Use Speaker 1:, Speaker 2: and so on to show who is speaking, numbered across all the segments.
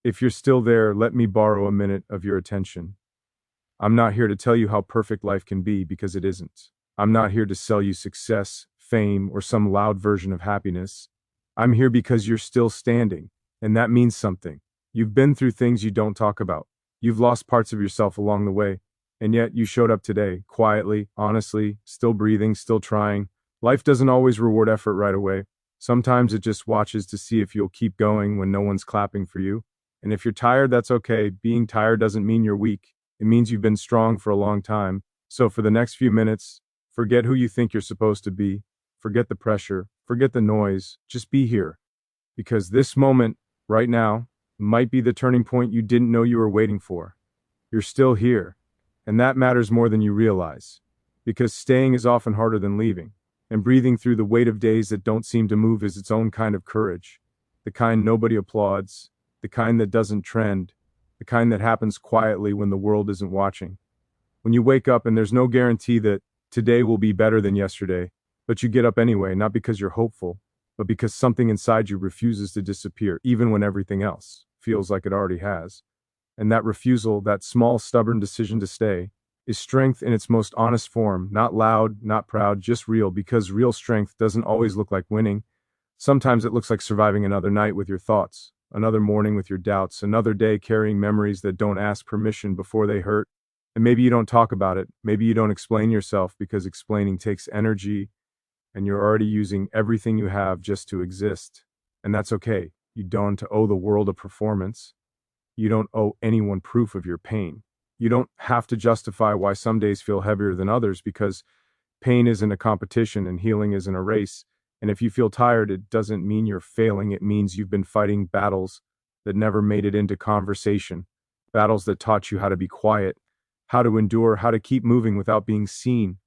Speaker 1: If you're still there, let me borrow a minute of your attention. I'm not here to tell you how perfect life can be because it isn't. I'm not here to sell you success, fame, or some loud version of happiness. I'm here because you're still standing, and that means something. You've been through things you don't talk about. You've lost parts of yourself along the way, and yet you showed up today, quietly, honestly, still breathing, still trying. Life doesn't always reward effort right away. Sometimes it just watches to see if you'll keep going when no one's clapping for you. And if you're tired, that's okay. Being tired doesn't mean you're weak. It means you've been strong for a long time. So for the next few minutes, forget who you think you're supposed to be. Forget the pressure. Forget the noise. Just be here. Because this moment, right now, might be the turning point you didn't know you were waiting for. You're still here. And that matters more than you realize. Because staying is often harder than leaving. And breathing through the weight of days that don't seem to move is its own kind of courage. The kind nobody applauds. The kind that doesn't trend. The kind that happens quietly when the world isn't watching. When you wake up and there's no guarantee that today will be better than yesterday, but you get up anyway, not because you're hopeful, but because something inside you refuses to disappear, even when everything else feels like it already has. And that refusal, that small, stubborn decision to stay, is strength in its most honest form, not loud, not proud, just real, because real strength doesn't always look like winning. Sometimes it looks like surviving another night with your thoughts, another morning with your doubts, another day carrying memories that don't ask permission before they hurt. And maybe you don't talk about it. Maybe you don't explain yourself because explaining takes energy and you're already using everything you have just to exist. And that's okay. You don't owe the world a performance. You don't owe anyone proof of your pain. You don't have to justify why some days feel heavier than others because pain isn't a competition and healing isn't a race. And if you feel tired, it doesn't mean you're failing. It means you've been fighting battles that never made it into conversation, battles that taught you how to be quiet, how to endure, how to keep moving without being seen.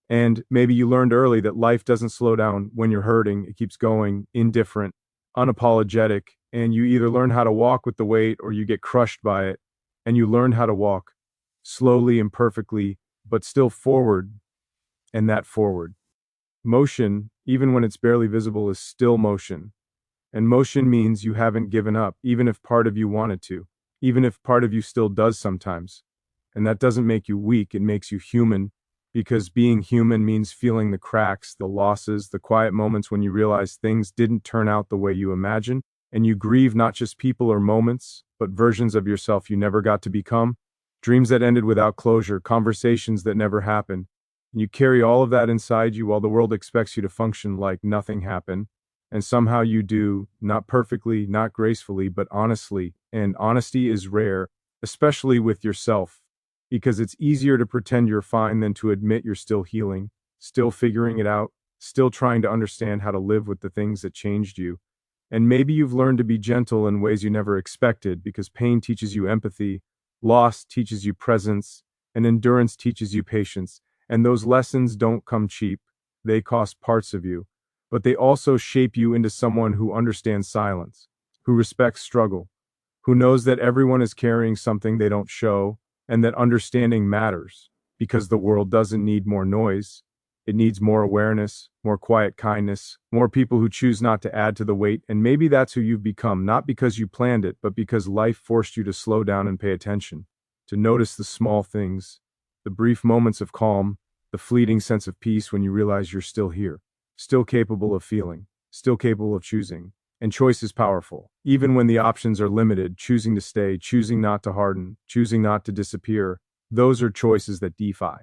Speaker 1: And maybe you learned early that life doesn't slow down when you're hurting. It keeps going, indifferent, unapologetic, and you either learn how to walk with the weight or you get crushed by it. And you learn how to walk slowly and perfectly, but still forward, and that forward. Motion, even when it's barely visible, is still motion. And motion means you haven't given up, even if part of you wanted to, even if part of you still does sometimes. And that doesn't make you weak, it makes you human, because being human means feeling the cracks, the losses, the quiet moments when you realize things didn't turn out the way you imagined, and you grieve not just people or moments, but versions of yourself you never got to become, dreams that ended without closure, conversations that never happened. And you carry all of that inside you while the world expects you to function like nothing happened. And somehow you do, not perfectly, not gracefully, but honestly. And honesty is rare, especially with yourself, because it's easier to pretend you're fine than to admit you're still healing, still figuring it out, still trying to understand how to live with the things that changed you. And maybe you've learned to be gentle in ways you never expected because pain teaches you empathy, loss teaches you presence, and endurance teaches you patience. And those lessons don't come cheap. They cost parts of you, but they also shape you into someone who understands silence, who respects struggle, who knows that everyone is carrying something they don't show, and that understanding matters because the world doesn't need more noise. It needs more awareness, more quiet kindness, more people who choose not to add to the weight. And maybe that's who you've become, not because you planned it, but because life forced you to slow down and pay attention, to notice the small things, the brief moments of calm, the fleeting sense of peace when you realize you're still here, still capable of feeling, still capable of choosing. And choice is powerful. Even when the options are limited, choosing to stay, choosing not to harden, choosing not to disappear, those are choices that defy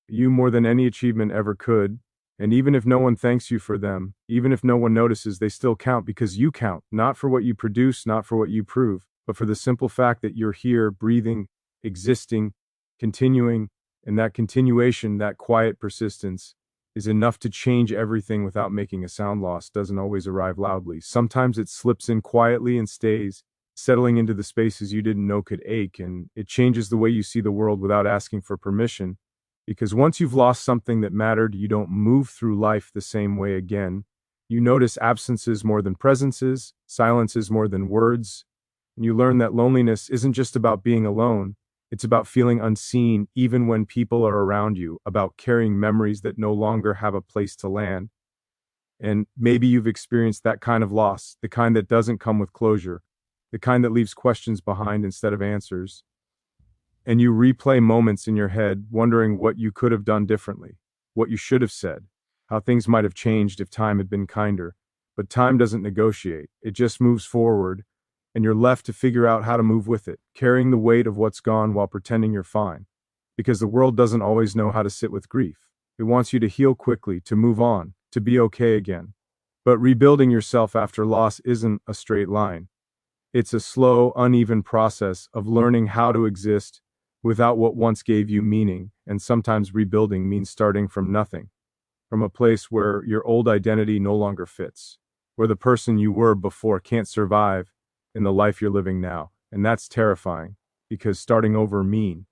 Speaker 1: you more than any achievement ever could. And even if no one thanks you for them, even if no one notices, they still count because you count, not for what you produce, not for what you prove, but for the simple fact that you're here, breathing, existing, continuing, and that continuation, that quiet persistence, is enough to change everything without making a sound. Loss doesn't always arrive loudly. Sometimes it slips in quietly and stays, settling into the spaces you didn't know could ache, and it changes the way you see the world without asking for permission. Because once you've lost something that mattered, you don't move through life the same way again. You notice absences more than presences, silences more than words, and you learn that loneliness isn't just about being alone. It's about feeling unseen even when people are around you, about carrying memories that no longer have a place to land. And maybe you've experienced that kind of loss, the kind that doesn't come with closure, the kind that leaves questions behind instead of answers. And you replay moments in your head, wondering what you could have done differently, what you should have said, how things might have changed if time had been kinder. But time doesn't negotiate, it just moves forward, and you're left to figure out how to move with it, carrying the weight of what's gone while pretending you're fine. Because the world doesn't always know how to sit with grief. It wants you to heal quickly, to move on, to be okay again. But rebuilding yourself after loss isn't a straight line. It's a slow, uneven process of learning how to exist without what once gave you meaning, and sometimes rebuilding means starting from nothing, from a place where your old identity no longer fits, where the person you were before can't survive in the life you're living now. And that's terrifying, because starting over means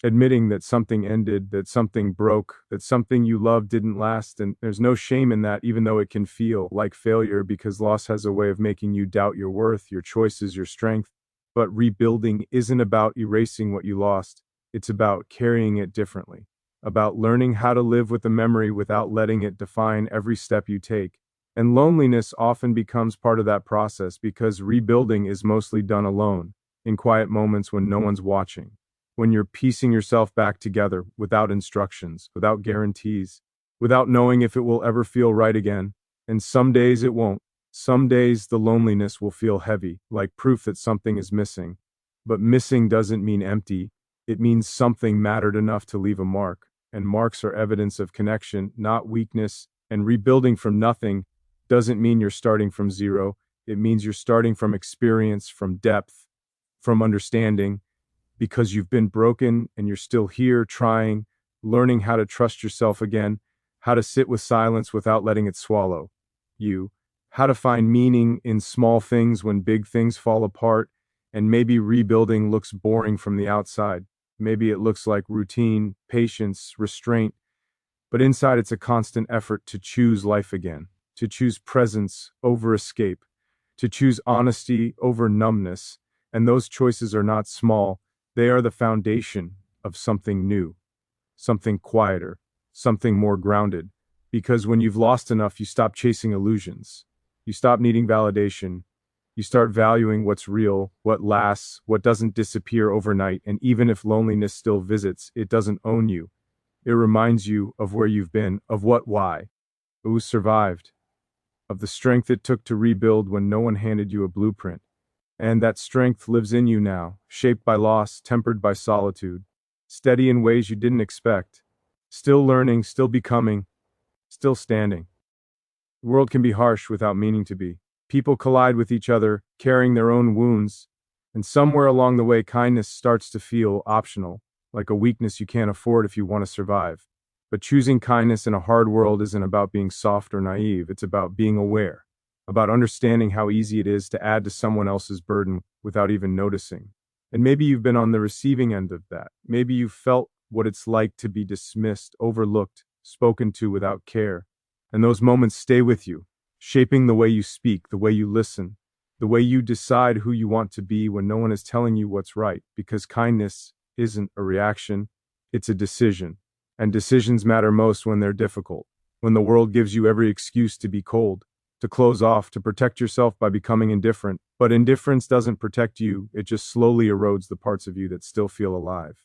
Speaker 1: admitting that something ended, that something broke, that something you loved didn't last, and there's no shame in that, even though it can feel like failure, because loss has a way of making you doubt your worth, your choices, your strength. But rebuilding isn't about erasing what you lost, it's about carrying it differently, about learning how to live with the memory without letting it define every step you take. And loneliness often becomes part of that process, because rebuilding is mostly done alone, in quiet moments when no one's watching, when you're piecing yourself back together without instructions, without guarantees, without knowing if it will ever feel right again. And some days it won't. Some days the loneliness will feel heavy, like proof that something is missing. But missing doesn't mean empty. It means something mattered enough to leave a mark. And marks are evidence of connection, not weakness. And rebuilding from nothing doesn't mean you're starting from zero. It means you're starting from experience, from depth, from understanding, because you've been broken and you're still here trying, learning how to trust yourself again, how to sit with silence without letting it swallow you, how to find meaning in small things when big things fall apart. And maybe rebuilding looks boring from the outside. Maybe it looks like routine, patience, restraint, but inside it's a constant effort to choose life again, to choose presence over escape, to choose honesty over numbness. And those choices are not small. They are the foundation of something new, something quieter, something more grounded. Because when you've lost enough, you stop chasing illusions. You stop needing validation. You start valuing what's real, what lasts, what doesn't disappear overnight. And even if loneliness still visits, it doesn't own you. It reminds you of where you've been, of why, who survived, of the strength it took to rebuild when no one handed you a blueprint. And that strength lives in you now, shaped by loss, tempered by solitude, steady in ways you didn't expect, still learning, still becoming, still standing. The world can be harsh without meaning to be. People collide with each other, carrying their own wounds, and somewhere along the way kindness starts to feel optional, like a weakness you can't afford if you want to survive. But choosing kindness in a hard world isn't about being soft or naive, it's about being aware, about understanding how easy it is to add to someone else's burden without even noticing. And maybe you've been on the receiving end of that. Maybe you've felt what it's like to be dismissed, overlooked, spoken to without care. And those moments stay with you, shaping the way you speak, the way you listen, the way you decide who you want to be when no one is telling you what's right. Because kindness isn't a reaction, it's a decision. And decisions matter most when they're difficult, when the world gives you every excuse to be cold, to close off, to protect yourself by becoming indifferent. But indifference doesn't protect you, it just slowly erodes the parts of you that still feel alive.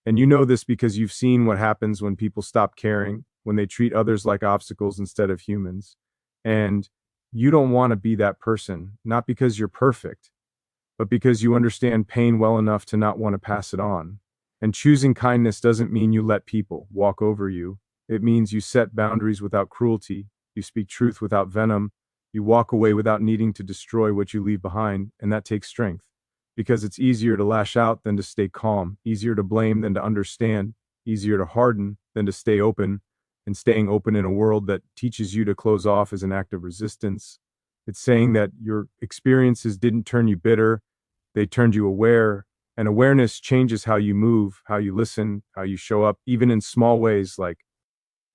Speaker 1: And you know this because you've seen what happens when people stop caring, when they treat others like obstacles instead of humans. And you don't want to be that person, not because you're perfect, but because you understand pain well enough to not want to pass it on. And choosing kindness doesn't mean you let people walk over you. It means you set boundaries without cruelty, you speak truth without venom, you walk away without needing to destroy what you leave behind, and that takes strength. Because it's easier to lash out than to stay calm, easier to blame than to understand, easier to harden than to stay open, and staying open in a world that teaches you to close off is an act of resistance. It's saying that your experiences didn't turn you bitter, they turned you aware, and awareness changes how you move, how you listen, how you show up, even in small ways like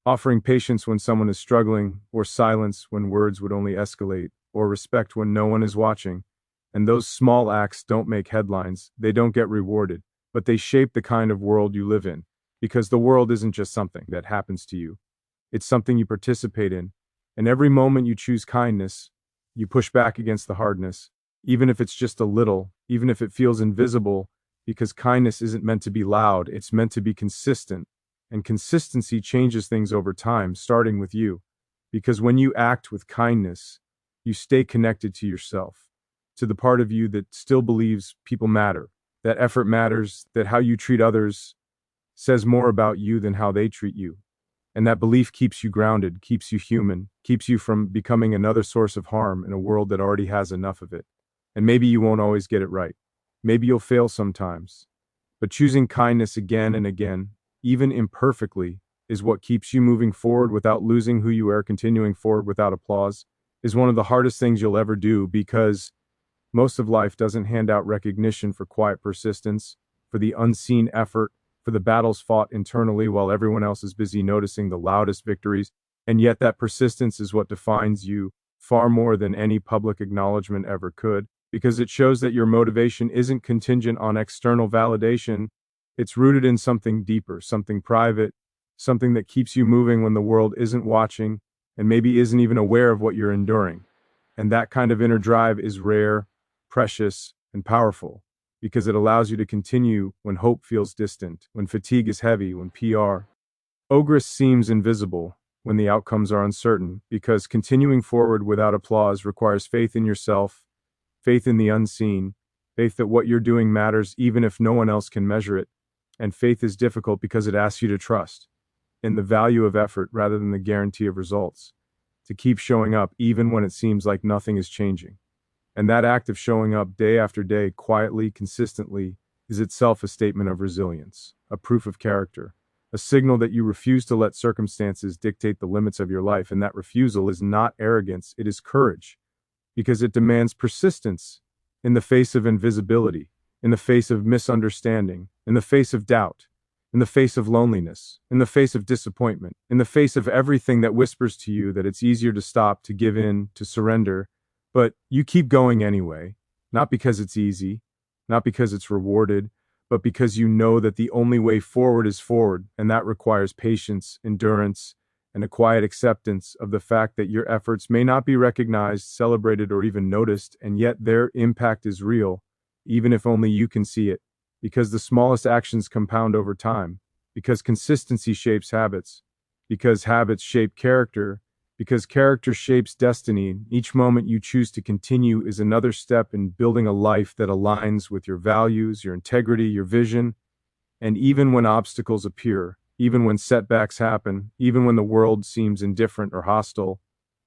Speaker 1: offering patience when someone is struggling, or silence when words would only escalate, or respect when no one is watching. And those small acts don't make headlines, they don't get rewarded, but they shape the kind of world you live in. Because the world isn't just something that happens to you, it's something you participate in. And every moment you choose kindness, you push back against the hardness. even if it's just a little, even if it feels invisible, because kindness isn't meant to be loud, it's meant to be consistent. And consistency changes things over time, starting with you. Because when you act with kindness, you stay connected to yourself, to the part of you that still believes people matter, that effort matters, that how you treat others says more about you than how they treat you. And that belief keeps you grounded, keeps you human, keeps you from becoming another source of harm in a world that already has enough of it. And maybe you won't always get it right. Maybe you'll fail sometimes. But choosing kindness again and again, even imperfectly, is what keeps you moving forward without losing who you are. Continuing forward without applause is one of the hardest things you'll ever do, because most of life doesn't hand out recognition for quiet persistence, for the unseen effort, for the battles fought internally while everyone else is busy noticing the loudest victories. And yet that persistence is what defines you far more than any public acknowledgement ever could, because it shows that your motivation isn't contingent on external validation. It's rooted in something deeper, something private, something that keeps you moving when the world isn't watching and maybe isn't even aware of what you're enduring. And that kind of inner drive is rare, precious, and powerful, because it allows you to continue when hope feels distant, when fatigue is heavy, when PR ogress seems invisible, when the outcomes are uncertain, because continuing forward without applause requires faith in yourself, faith in the unseen, faith that what you're doing matters even if no one else can measure it. And faith is difficult because it asks you to trust in the value of effort rather than the guarantee of results, to keep showing up even when it seems like nothing is changing. And that act of showing up day after day, quietly, consistently, is itself a statement of resilience, a proof of character, a signal that you refuse to let circumstances dictate the limits of your life. And that refusal is not arrogance, it is courage, because it demands persistence in the face of invisibility, in the face of misunderstanding, in the face of doubt, in the face of loneliness, in the face of disappointment, in the face of everything that whispers to you that it's easier to stop, to give in, to surrender. But you keep going anyway, not because it's easy, not because it's rewarded, but because you know that the only way forward is forward, and that requires patience, endurance, and a quiet acceptance of the fact that your efforts may not be recognized, celebrated, or even noticed, and yet their impact is real, even if only you can see it, because the smallest actions compound over time, because consistency shapes habits, because habits shape character, because character shapes destiny. Each moment you choose to continue is another step in building a life that aligns with your values, your integrity, your vision. And even when obstacles appear, even when setbacks happen, even when the world seems indifferent or hostile,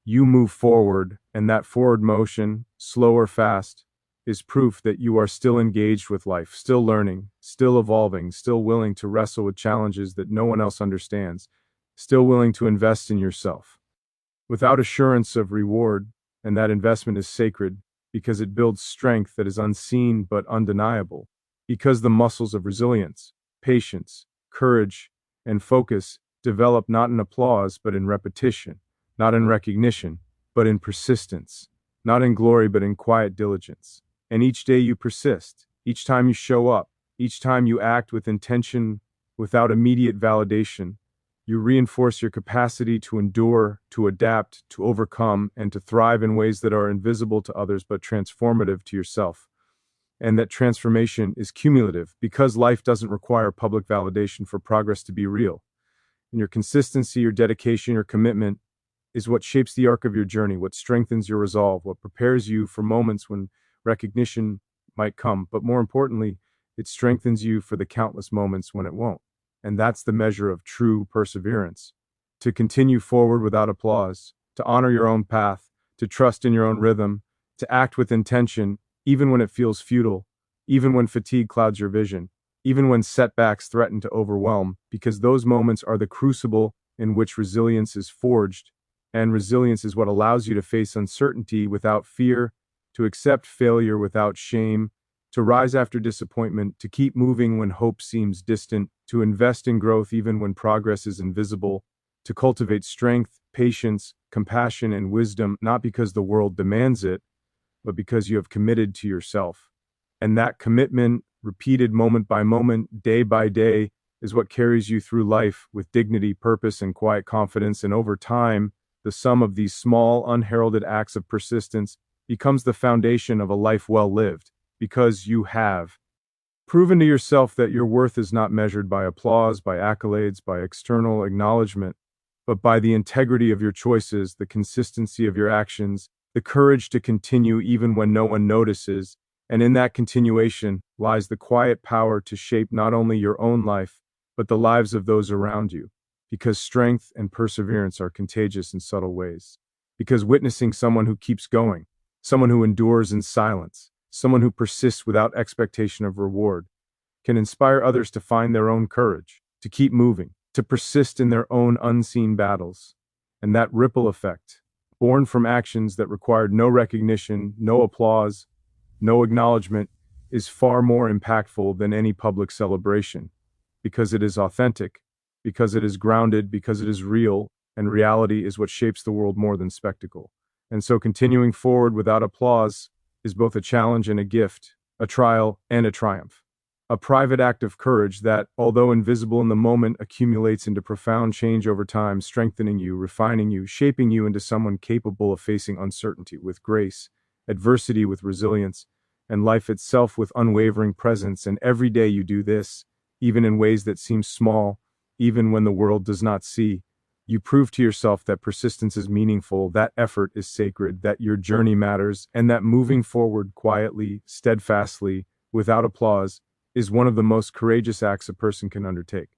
Speaker 1: you move forward, and that forward motion, slow or fast, is proof that you are still engaged with life, still learning, still evolving, still willing to wrestle with challenges that no one else understands, still willing to invest in yourself without assurance of reward. And that investment is sacred, because it builds strength that is unseen but undeniable, because the muscles of resilience, patience, courage, and focus develop not in applause but in repetition, not in recognition but in persistence, not in glory but in quiet diligence. And each day you persist, each time you show up, each time you act with intention without immediate validation, you reinforce your capacity to endure, to adapt, to overcome, and to thrive in ways that are invisible to others but transformative to yourself. And that transformation is cumulative, because life doesn't require public validation for progress to be real. And your consistency, your dedication, your commitment is what shapes the arc of your journey, what strengthens your resolve, what prepares you for moments when recognition might come, but more importantly, it strengthens you for the countless moments when it won't. And that's the measure of true perseverance. To continue forward without applause, to honor your own path, to trust in your own rhythm, to act with intention, even when it feels futile, even when fatigue clouds your vision, even when setbacks threaten to overwhelm, because those moments are the crucible in which resilience is forged. And resilience is what allows you to face uncertainty without fear, to accept failure without shame, to rise after disappointment, to keep moving when hope seems distant, to invest in growth even when progress is invisible, to cultivate strength, patience, compassion, and wisdom, not because the world demands it, but because you have committed to yourself. And that commitment, repeated moment by moment, day by day, is what carries you through life with dignity, purpose, and quiet confidence. And over time, the sum of these small, unheralded acts of persistence becomes the foundation of a life well lived, because you have proven to yourself that your worth is not measured by applause, by accolades, by external acknowledgement, but by the integrity of your choices, the consistency of your actions, the courage to continue even when no one notices, and in that continuation lies the quiet power to shape not only your own life, but the lives of those around you, because strength and perseverance are contagious in subtle ways. Because witnessing someone who keeps going, someone who endures in silence, someone who persists without expectation of reward, can inspire others to find their own courage, to keep moving, to persist in their own unseen battles. And that ripple effect, born from actions that required no recognition, no applause, no acknowledgement, is far more impactful than any public celebration, because it is authentic, because it is grounded, because it is real, and reality is what shapes the world more than spectacle. And so continuing forward without applause is both a challenge and a gift, a trial and a triumph. A private act of courage that, although invisible in the moment, accumulates into profound change over time, strengthening you, refining you, shaping you into someone capable of facing uncertainty with grace, adversity with resilience, and life itself with unwavering presence. And every day you do this, even in ways that seem small, even when the world does not see, you prove to yourself that persistence is meaningful, that effort is sacred, that your journey matters, and that moving forward quietly, steadfastly, without applause, is one of the most courageous acts a person can undertake,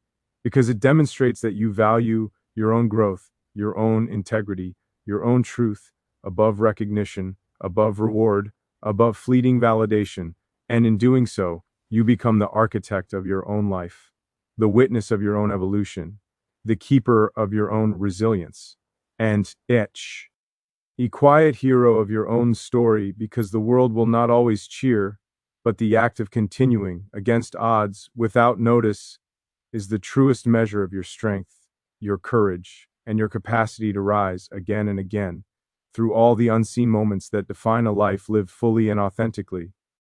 Speaker 1: because it demonstrates that you value your own growth, your own integrity, your own truth, above recognition, above reward, above fleeting validation, and in doing so, you become the architect of your own life, the witness of your own evolution, the keeper of your own resilience, and a quiet hero of your own story, because the world will not always cheer, but the act of continuing, against odds, without notice, is the truest measure of your strength, your courage, and your capacity to rise again and again, through all the unseen moments that define a life lived fully and authentically.